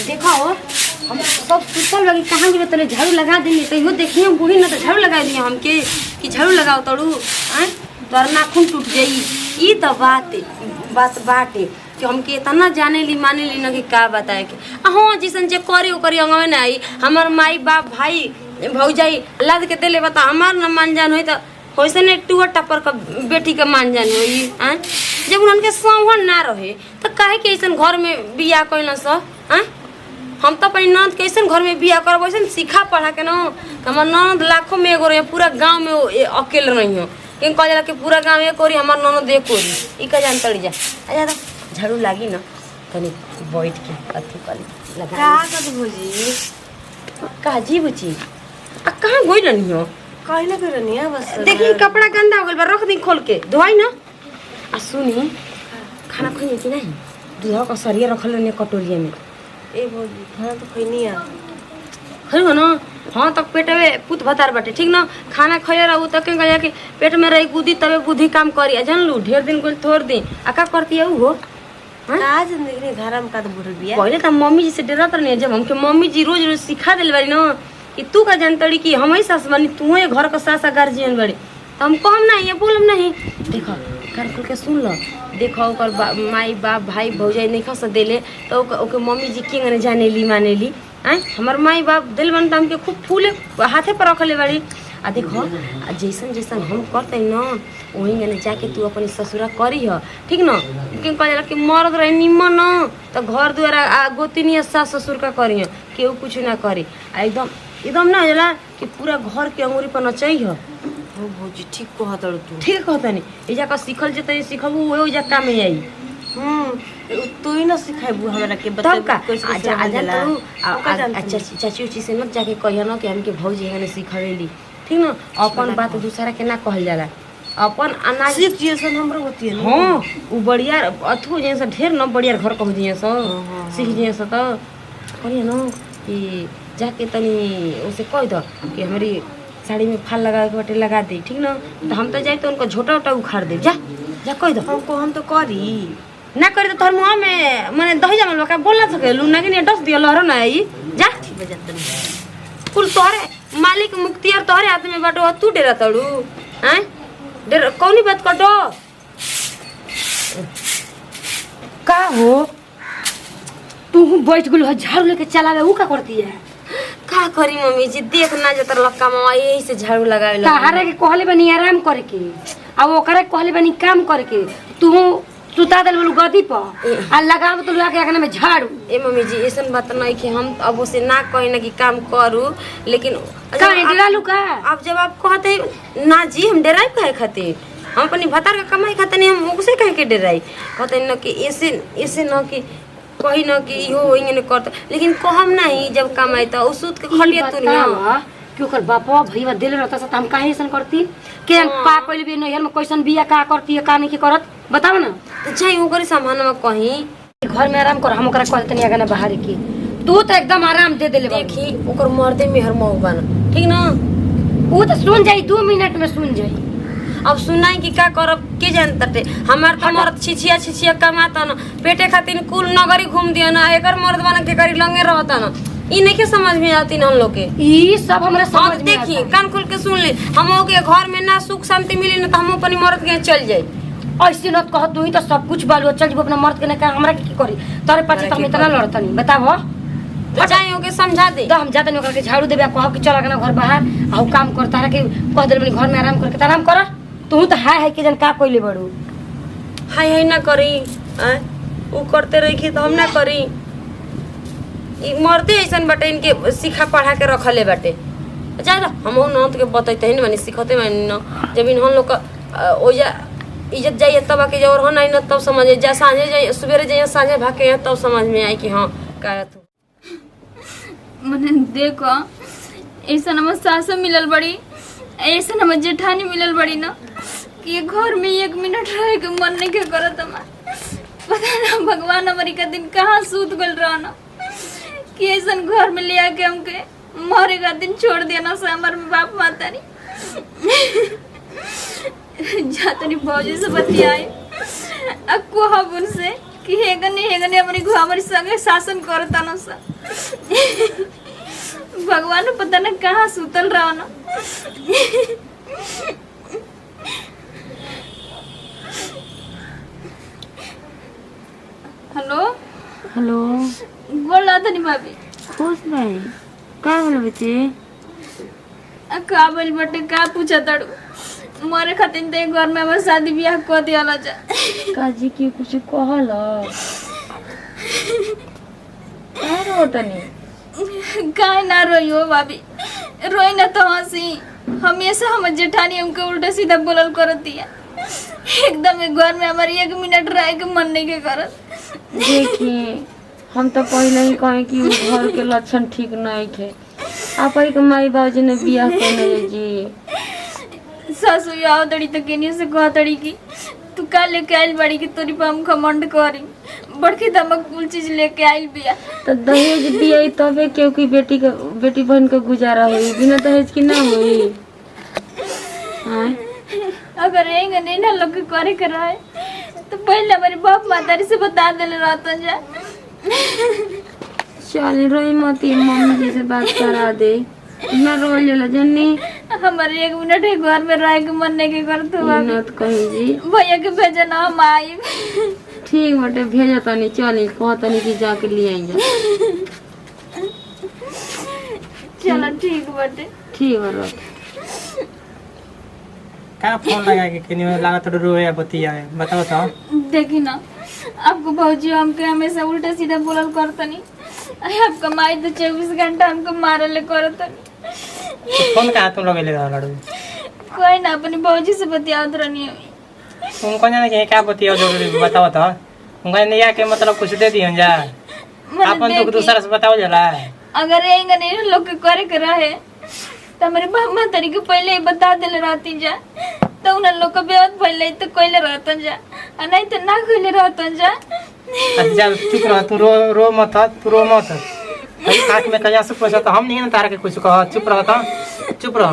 देखो हम सब सुतल लगी कहाँ गिरे तले झाड़ू लगा देंगे तो देखिए हम बूढ़ी ना तो झाड़ू लगा दिए हमके कि झाड़ू लगाओ तड़ू तोर नाखून टूट जाई। ई तो बात बाटे कि हमके इतना जाने ली माने ली ना कि का बताए के हाँ जिसन जे करी ओकरी अंगवे ना आई हमार माई बाप भाई भौजाई लाद के देले बता हमार न मान जान होई तो वैसे ने टूअर टपर का बेटी के मान जान होई जब उनके संभल ना रहे तो काहे के ऐसन घर में बियाह कइला स हम तो अपनी ननद के ऐसन घर में बियाह करब ऐसन सिखा पढ़ा के न हमार ननद लाखों में एगो रहे पूरा गांव में अकेले रही हो कि कह जाला कि पूरा गांव एक कोरी हमार ननद एक कोरी ई का जान तड़ी जा आ जा झाड़ू लागी न तनी बैठ के अथी कर लगा का कर भौजी काजी बुची आ कहां गई रहनी हो कहले के रहनी बस देखी कपड़ा गंदा हो गइल बा रख दी खोल के धोई न आ सुनी खाना खइए कि नहीं दूध का सरिया रखल ने कटोरिया में ए भौजी खाना तो खइनी आ खइबो न हाँ तक पेट में पुत भतार बाटे ठीक न खाना खइले रहू तक के गया कि पेट में रही बुद्धि तबे बुद्धि काम करी जान लू ढेर दिन कोई थोड़ दिन आ का करती है हो का जिंदगी ने घर में का तो बुढ़ बिया पहले तो मम्मी जी से डरत रहनी जब हमके मम्मी जी रोज रोज सिखा दिल बारी न कि तू का जानतड़ी कि हम ही सास बनी तू ही घर का सास गार्जियन बड़ी तो हम कहम नहीं ये बोलम नहीं देखो कर खुल के सुन लो देखो ओकर माई बाप भाई भौजाई नहीं खस देले तो ओके मम्मी जी के गने जाने ली माने ली हमार माई बाप दिल बन हमके खूब फूले हाथे पर रखले बाड़ी आ देखो जैसन जैसन हम करते न वही गने जाके तू अपनी ससुरा करी ह ठीक न कि कहला कि मर्द रहे निमन न तो घर द्वारा गोतिनी सास ससुर का करी केहू कुछ ना करी एकदम ना होला कि पूरा घर के अंगुरी पर नचई ह हो भौजी ठीक कहत तू ठीक कहता नहीं एजा का सीखल जतई सीखबू वो ओजा काम में आई तू ही ना सिखाइबू हमरा के तब का कैसे अच्छा चाची उची से मत जाके कहिया ना कि हमके भौजी हने सिखावेली ठीक ना अपन बात दूसरा के ना कहल जाला अपन अनाज सीख जैसन हमरा होती है हां उ बढ़िया अथु जैसा ढेर न बढ़िया घर कह दिए सो सीख दिए सो तो कहिया ना कि जाके तनी उसे कह दो कि हमारी साड़ी में फाल लगा के बटे लगा दे ठीक ना तो हम तो जाए तो उनको झोटा उटा उखाड़ दे जा कह दो हमको हम तो करी ना करी तो तोहर मुँह में माने दही जमल का बोल ना सके लू ना कि डस दियो लहरो ना आई जा कुल तोहरे मालिक मुख्तियार तोहरे हाथ में बाटो तू डेरा तड़ू हैं डेरा कौनी बात कटो का हो तू बैठ गेल झाड़ू लेके चलावे ऊ का करती है का करी मम्मी जी देख ना जतर लक्का मामा यही से झाड़ू लगावे ला तारे के कहले बनी आराम करे के आ ओकरे कहले बनी काम करे के तू सुता देल बोलू गदी पर आ लगाव तो लगा के आगना में झाड़ू ए मम्मी जी ऐसन बात नहीं कि हम अब उसे ना कही ना कि काम करू लेकिन का डेरा लू का अब जब आप कहते ना जी हम डेराई काहे खातिर हम अपनी भतार का कमाई खातिर नहीं हम उसे कहे के डेराई कहते न कि ऐसे न कि कही न कि इहो इंगने करत लेकिन कहम नहीं जब कमाई त उसूत के खलिया तू ना कि ओकर बापा भईवा देले रहता त हम काहे ऐसन करती के का कइले भी नहर में कैसन बिया का करती है का नहीं के करत बताओ ना तो चाहे ओकरे सामान में कहीं घर में आराम कर हम ओकरा कहते नहीं आगना बाहर की तू तो एकदम आराम दे देले देखी ओकर मर्दे मेहर मऊ बन ठीक ना वो तो सुन जाई 2 मिनट में सुन जाई अब सुनाई कि का करब के जानते हमार तो मर्द छिछिया कमाता न पेटे खातिर कुल नगरी घूम दिया ना एकर मर्द बना के करी लंगे रहता न ई नहीं के समझ में आती न हम लोग के ई सब हमरा समझ में देखिए कान खोल के सुन ले हम के घर में ना सुख शांति मिली न त हम अपनी मर्द के चल जाई ऐसे न कह तू ही तो सब कुछ बालू चल जब अपना मर्द के ना हमरा के करी तोरे पाछे हम इतना लड़ता नहीं बताओ जाई ओके समझा दे हम जाते न के झाड़ू देबे कह के चला के ना घर बाहर आ काम करता है कि कह देल घर में आराम करके आराम कर तू तो हाय के जन का कोइले बड़ू हाय ना करी उ करते रही तो हम ना करी ई मरते ऐसन बाटे इनके सिखा पढ़ा के रखले बाटे जा हम नौत के बतैते न माने सिखते माने न जब इन हम लोग का ओजा इज्जत जाइए तब के और हो नहीं न तब समझ जा सांझे जाइए सवेरे जाइए सांझे भागे तब समझ में आई कि हां का तू मने देखो ऐसा नम सास मिलल बड़ी ऐसा नम जेठानी मिलल बड़ी ना कि घर में 1 मिनट रहे के मन नहीं के करत हमार पता ना भगवान हमारी का दिन कहाँ सूत गल रहा ना कि ऐसा घर में ले आके हमके मरे का दिन छोड़ दिया ना से हमारे बाप माता नहीं जातनी भौजी से बतियाए अक्को हम उनसे कि हेगने हमारी संगे शासन करता न सा भगवान पता न कहाँ सुतल रहो न। हेलो हेलो बोल रहा था नहीं भाभी। खुश भाई का होल बच्चे? का बोल बटे का पूछा तड़ू मोरे खातिर तो घर में हमारे शादी ब्याह कर दिया जा। काजी की कुछ कहल का रो तनी? काहे ना रोई हो भाभी, रोई ना तो हंसी। हमेशा हम जेठानी हमके उल्टा सीधा बोलल करती है। एकदम घर में हमारी 1 मिनट रह के मन नहीं के करत। देखिए हम तो पहले ही कहे कि उ घर के लक्षण ठीक नहीं थे। आप ही के माई बाबूजी ने बियाह करने जी। सासू आओ तड़ी तो केनी से कह तड़ी की तू का लेके आइल बड़ी की तोरी पर हम घमंड करी बड़की दमक कुल चीज लेके आइल बिया। तो दहेज दिया तबे क्योंकि बेटी बहन का गुजारा हुई, बिना दहेज की ना हुई। हाँ? अगर रहेंगे नहीं ना लोग के करे के रहे तो पहले हमारे बाप मातारी से बता देले रहता जा। चल रोई मती, मम्मी जी से बात करा दे ना रोल जला जन्नी। हमारे 1 मिनट ही घर में रह के मन नहीं के करत हुआ नत कही जी। भैया के भेजा ना हम आई। ठीक बटे भेजा तनी, चली कहतनी कि जाके ले आई जा। चलो ठीक बटे। ठीक है रख। का फोन लगा के कनी में लागत रोए बतिया है बताओ तो। देखी ना आपको भौजी हमके हमेशा उल्टा सीधा बोलल करतनी। आपका माई तो 24 घंटा हमको मारले करतनी। तो फोन कहाँ तुम लोग ले लड़ू? कोई ना अपनी भौजी से बतियावत रहनी है। तुमको जाने के क्या बतिया जरूरी बताओ तो। उनका नहीं आके मतलब कुछ दे दियो जा। अपन तो दूसरा से बताओ जला। अगर रहेंगे नहीं लोग के करे के रहे तो हमारे बाबा तरीके पहले ही बता देले रहती जा तो उन लोग का बेवत पहले तो कोइले रहतन जा और नहीं तो ना कोइले रहतन जा। अच्छा चुप रह तू, रो मत, तू रो मत। भाई आँख में कजा से पूछा तो हम नहीं ना तारा के कुछ कहा। चुप रह तो, चुप रह।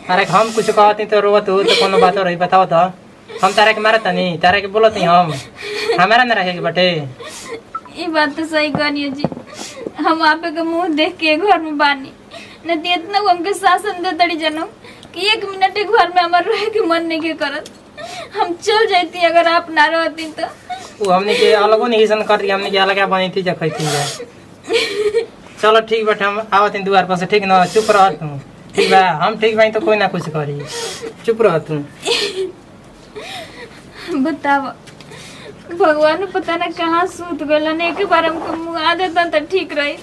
तारा के हम कुछ कहती तो रोवत हो तो कोनो बात रही बताओ तो। हम तारा के मारत नहीं, तारा के बोलत नहीं हम। हमारा ना रखे बटे। ये बात तो सही कहनी जी। हम आपे के मुंह देख के घर में बानी न तो इतना हमके शासन दे तड़ी जनम कि 1 मिनट घर में हमारे रह के मन नहीं के करत। हम चल जाती अगर आप ना रहती तो। वो हमने के अलगो नहीं सन कर दिया, हमने के अलग बनी थी जा खैती जा। चलो ठीक बटे हम आवत द्वार पर से। ठीक ना, चुप रह तू। ठीक बा, हम ठीक भाई तो कोई ना कुछ करी। चुप रह तू। बतावा भगवान पता ना कहाँ सूत गलन। एक बार हमको मुँगा देता तो ठीक रही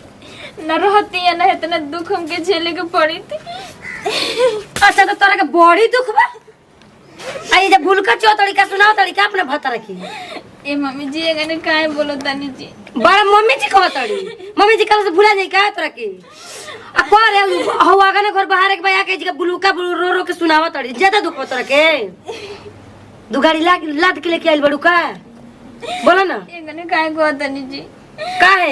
न रहती या न इतना दुख हमके झेले के पड़ी थी। अच्छा तो तोरा के बड़ी दुख बा। आई जब भूल का चौतड़ी का सुनाओ तड़ी का अपने भता रखी। ए मम्मी जी एगने काहे बोलो तनी जी। बड़ा मम्मी जी कहतड़ी, मम्मी जी कल से भूला जाई का तोरा के। आ कर हो आगे ने घर बाहर के बया के जी बुलुका रो रो के सुनावा तड़ी। ज्यादा दुख तोरा के। दुगाड़ी लाद के लेके आइल बड़ू का बोला ना। एगने काहे कहतनी जी। काहे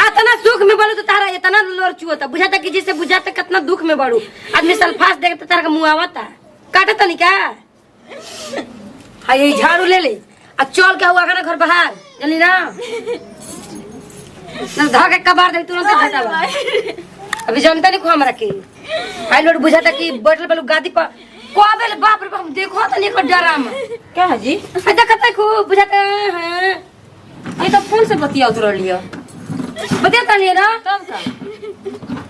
आतना सुख में बड़ू तो तारा इतना लोर चुअता। बुझाता कि जैसे बुझाता कितना दुख में बड़ू। आदमी सल्फास देख तो तारा का मुंह आवता काटता नहीं का। हाय ये झाड़ू ले ले आ चल के हुआ ना घर बाहर जल्दी ना धा के कबार दे तुरंत हटावा। अभी जानता नहीं को हमरा के हाय लोड बुझाता कि बैठल बेलू गादी पर कोबेल बाप रे बाप देखो तो नहीं को डराम क्या है जी। आ देखता को बुझाता है ये तो फोन से बतिया उतर लिया बतिया लिया ना तब का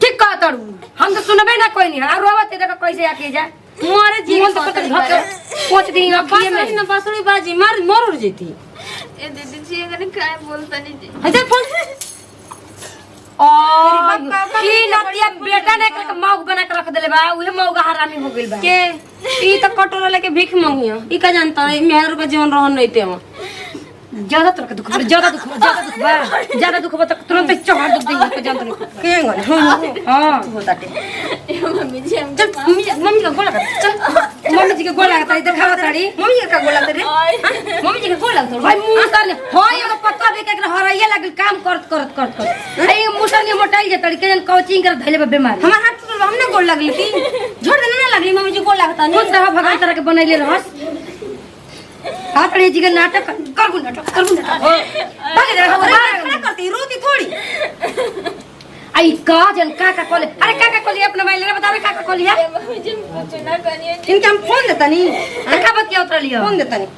ठीक कह तड़ू। हम तो सुनबे ना कोई नहीं है। और रोवत देखो कैसे आके जा मोरे जीवन तो पता धक पहुंच दी अखिए में ना बासुरी बाजी मार मर जेती। ए दीदी जी एगने काहे बोलतनी जी। हटे फोन और की नतिया बेटा ने के मौग बना के रख देले बा। उहे मौगा हरामी हो गेल बा के। ई त कटोरा लेके भीख मांगियो। ई का जानता है मेहर के जीवन रहन नहीं ते ज्यादा तोर के दुख बा। ज्यादा दुख बा तो तुरंत चढ़ दुख देंगे तो जानता नहीं के गन। हां होताटे मम्मी जी हम चल मम्मी का गोला कर। चल मम्मी जी के गोला का दिखावा ताड़ी। मम्मी का गोला दे रे मम्मी जी के गोला कर भाई मुंह कर ले। हो ये पत्ता दे के हराइए लागल काम करत ए मुसर ने मोटाई जे तड़ी के जन कोचिंग कर धैले बा बीमारी। हमर हाथ टूटल हमने गोल लगली थी झोड़ देना ना लगली। मम्मी जी गोल लगता नहीं भगवान तरह के बनैले रहस। हाथ रे जी का नाटक करबू नाटक भाग जा खड़ा करती रोती थोड़ी आई का जन का कोले अरे का कोले अपना मोबाइल रे बतावे का कोले है मम्मी जी कुछ ना करिए इनके हम फोन देता नहीं का बतिया उतर लियो फोन देता नहीं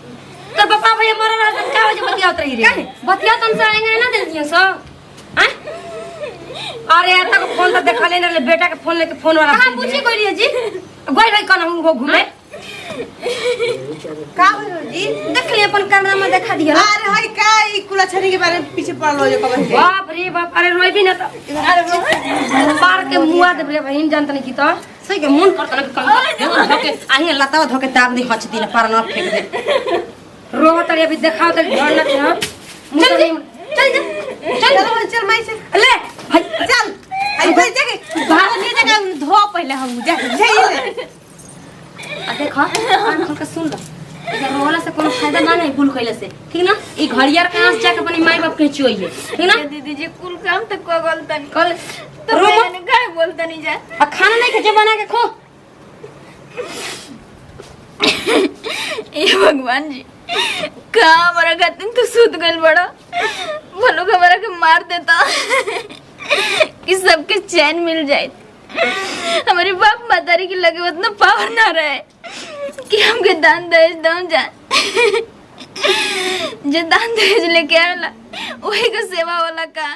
तो पापा भैया मर रहा है का वजह बतिया उतर ही रे बतिया तुम से आएंगे ना दे दियो सब हैं अरे आता को फोन तो देखा लेने रे बेटा के फोन लेके फोन वाला कहां पूछी कोई लिए जी गोई भाई कौन हम घूमे का हो जी देख लिए अपन कैमरा में देखा दिया अरे हाय का ई कुला छरी के बारे में पीछे पड़ लो जो कबर है बाप रे बाप अरे रोई भी ना तो अरे मार के मुआ दे रे बहन जानत नहीं की तो सही के मुंह करत ना धोके आही लतावा धोके दाब दी हच दी पार ना फेंक दे रोवत रे अभी देखाओ तो ढोल ना चल चल माई चल ले भाई चल आई भाई जाके बाहर नहीं जगह धो पहले हम जाके आ देखा कान खोल के सुन लो इधर रोला से कोनो फायदा ना नहीं भूल खइले से ठीक ना ई घड़ियार के आंस जाके अपनी माई बाप के चोइए ठीक ना दीदी जी कुल काम तक को गलता नहीं कल तो रोमा मैंने काय बोलता नहीं जा आ खाना नहीं खजे बना के खो ये भगवान जी का हमारा खातिर तो सूत गइल बड़ा भलो के हमारा के मार देता कि सबके चैन मिल जाए हमारे बाप मातारी की लगे उतना पावर ना रहे कि हमके दान दहेज दम जाए जो दान दहेज लेके आवेला वही का सेवा वाला का